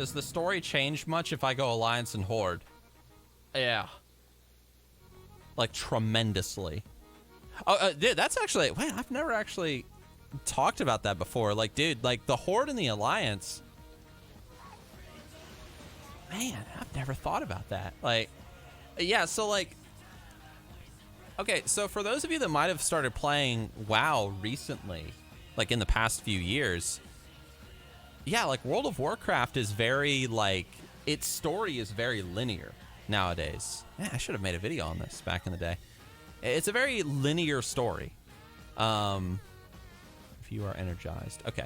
Does the story change much if I go Alliance and Horde? Yeah. Like, tremendously. Oh, dude, that's actually... Wait, I've never actually talked about that before. Like, dude, like, the Horde and the Alliance... Man, I've never thought about that. Like, yeah, so, like... Okay, so for those of you that might have started playing WoW recently, like, in the past few years... Yeah, like, World of Warcraft is very, like... Its story is very linear nowadays. Yeah, I should have made a video on this back in the day. It's a very linear story. If you are energized. Okay.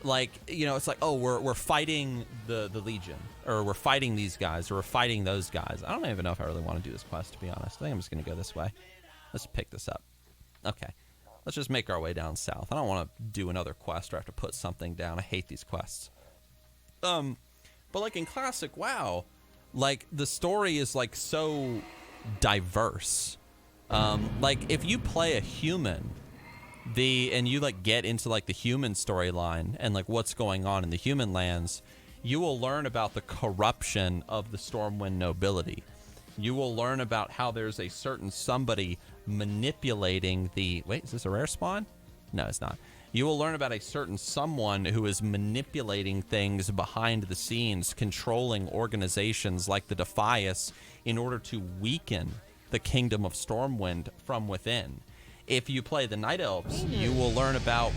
Like, you know, it's like, oh, we're fighting the Legion. Or we're fighting these guys. Or we're fighting those guys. I don't even know if I really want to do this quest, to be honest. I think I'm just going to go this way. Let's pick this up. Okay. Let's just make our way down south. I don't want to do another quest or have to put something down. I hate these quests. But like in classic WoW, like the story is like so diverse. Like if you play a human, and you like get into like the human storyline and like what's going on in the human lands, you will learn about the corruption of the Stormwind nobility. You will learn about how there's a certain somebody manipulating the... Wait, is this a rare spawn? No, it's not. You will learn about a certain someone who is manipulating things behind the scenes, controlling organizations like the Defias in order to weaken the Kingdom of Stormwind from within. If you play the Night Elves, you will learn about...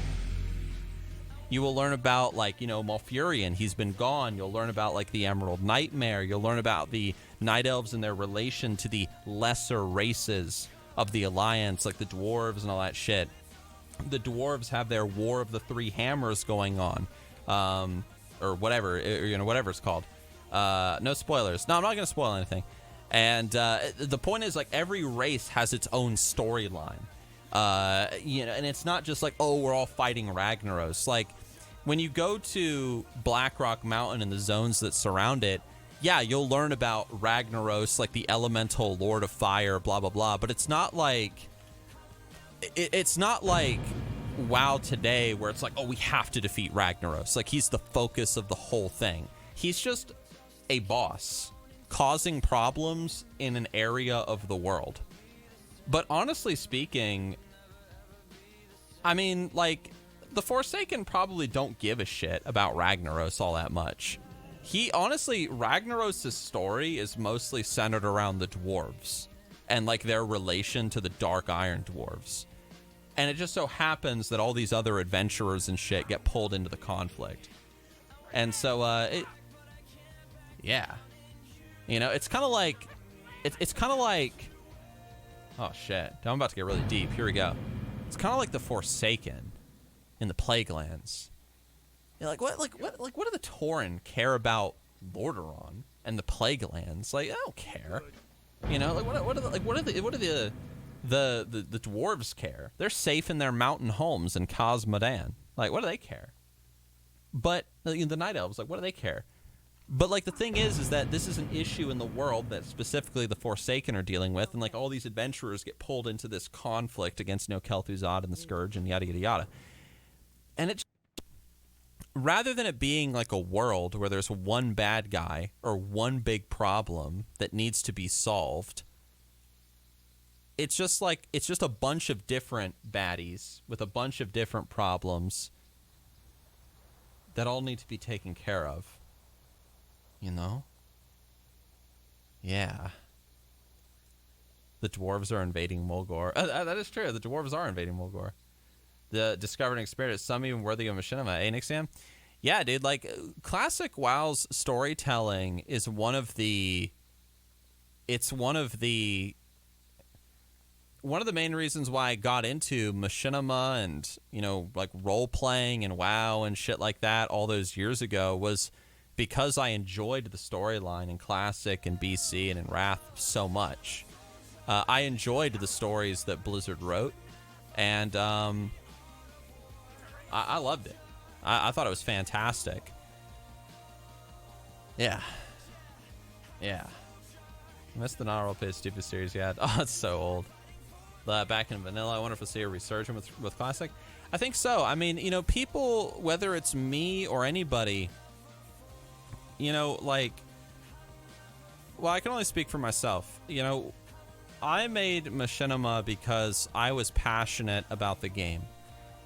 like, you know, Malfurion, he's been gone. You'll learn about, like, the Emerald Nightmare. You'll learn about the Night Elves and their relation to the lesser races of the Alliance, like the Dwarves and all that shit. The Dwarves have their War of the Three Hammers going on, or whatever, you know, whatever it's called. No spoilers. No, I'm not going to spoil anything. And the point is, like, every race has its own storyline. You know, and it's not just like, oh, we're all fighting Ragnaros. Like, when you go to Blackrock Mountain and the zones that surround it, yeah, you'll learn about Ragnaros, like the elemental Lord of Fire, blah, blah, blah. But it's not like... It's not like WoW today where it's like, oh, we have to defeat Ragnaros. Like, he's the focus of the whole thing. He's just a boss causing problems in an area of the world. But honestly speaking, I mean, like, the Forsaken probably don't give a shit about Ragnaros all that much. Honestly, Ragnaros' story is mostly centered around the dwarves and, like, their relation to the Dark Iron dwarves. And it just so happens that all these other adventurers and shit get pulled into the conflict. And so, yeah. You know, it's kind of like, it's kind of like, oh shit, I'm about to get really deep. Here we go. It's kind of like the Forsaken in the Plaguelands. You're like, what do the Tauren care about Lordaeron and the Plaguelands? Like, I don't care. You know, like what do the dwarves care? They're safe in their mountain homes in Khaz Modan. Like, what do they care? But the Night Elves, like, what do they care? But, like, the thing is that this is an issue in the world that specifically the Forsaken are dealing with, and, like, all these adventurers get pulled into this conflict against, you know, Kel'Thuzad and the Scourge and yada, yada, yada. And it's... Rather than it being, like, a world where there's one bad guy or one big problem that needs to be solved, it's just, like, it's just a bunch of different baddies with a bunch of different problems that all need to be taken care of. You know? Yeah. The dwarves are invading Mulgore. That is true. The dwarves are invading Mulgore. The discovering spirit is some even worthy of Machinima. Eh, Nixxiom? Yeah, dude. Like, classic WoW's storytelling is one of the... It's one of the main reasons why I got into Machinima and, you know, like, role-playing and WoW and shit like that all those years ago was... because I enjoyed the storyline in Classic and BC and in Wrath so much. I enjoyed the stories that Blizzard wrote, and I loved it. I thought it was fantastic. Yeah. Yeah. I missed the non-role-play stupid series yet. Oh, it's so old. Back in Vanilla, I wonder if we'll see a resurgence with Classic. I think so. I mean, you know, people, whether it's me or anybody... You know, like, well, I can only speak for myself. You know, I made Machinima because I was passionate about the game.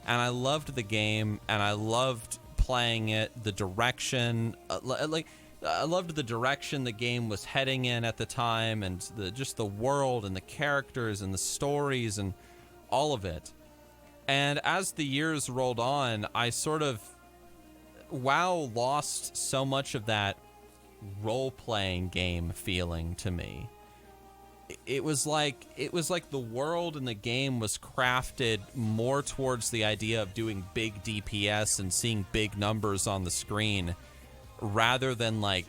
And I loved the game, and I loved playing it, the direction, I loved the direction the game was heading in at the time, and just the world and the characters and the stories and all of it. And as the years rolled on, WoW lost so much of that role-playing game feeling to me. It was like the world in the game was crafted more towards the idea of doing big DPS and seeing big numbers on the screen, rather than like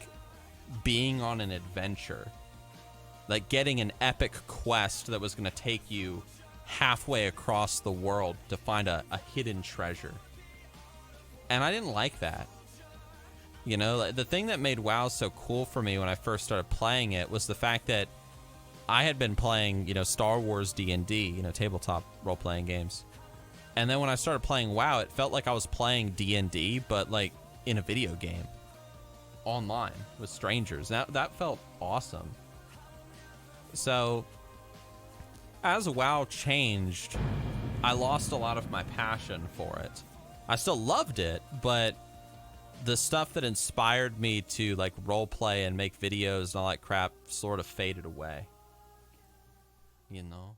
being on an adventure, like getting an epic quest that was going to take you halfway across the world to find a hidden treasure. And I didn't like that. You know, the thing that made WoW so cool for me when I first started playing it was the fact that I had been playing, you know, Star Wars D&D, you know, tabletop role-playing games. And then when I started playing WoW, it felt like I was playing D&D, but like in a video game, online with strangers. That felt awesome. So as WoW changed, I lost a lot of my passion for it. I still loved it, but the stuff that inspired me to like role-play and make videos and all that crap sort of faded away. You know?